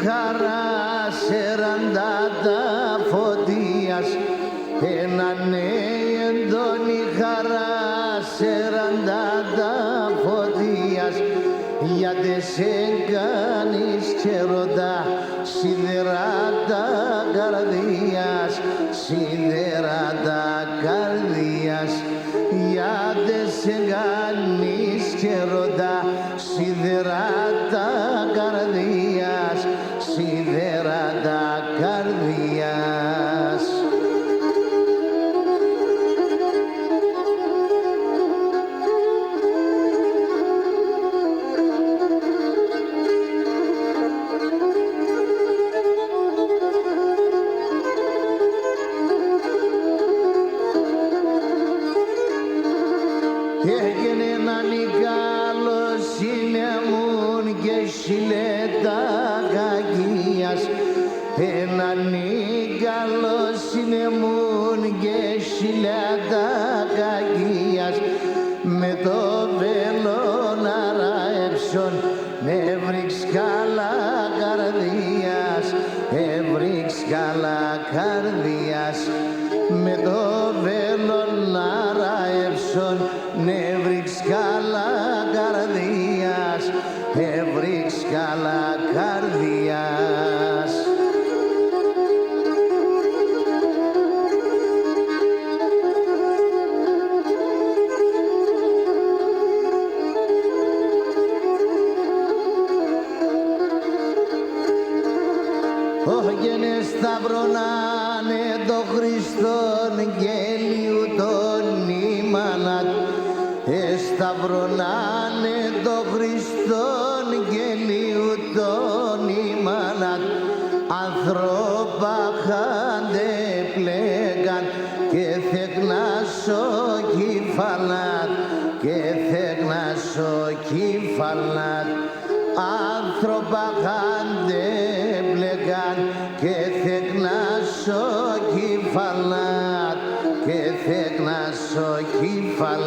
χαράς εραντάτα φωτίας, έναν έντονη χαράς εραντάτα φωτίας, γιατί σε κάνεις ξεροντά σιδεράτα καρδίας, σιδεράτα καρδίας, γιατί σε κάνεις ξεροντά σιδεράτα καρδίας, σιδεράτα καρδίας. Έγινε έναν Νικάλος συνεμούν και σιλέτα κακίας, έναν Νικάλος συνεμούν και σιλέτα κακίας, με το βέλον αραέψον έβριξ καλά καρδίας, έβριξ καλά καρδίας, με το βέλον αραέψον έβριξ καλά καρδίας, έβριξ καλά καρδίας. Όχγενε σταυρονάνε το Χριστόν γέλιου τον ήμανατ, σταυρονάνε το Χριστόν γέλιου τον ήμανατ, ανθρώπα χάντε πλέγαν και θεκνάσω κύφαλατ, και θεκνάσω κύφαλατ, άνθρωπο χάντε πλέγαν και θεκνάσω κύφαλατ, και θεκνάσω κύφαλατ.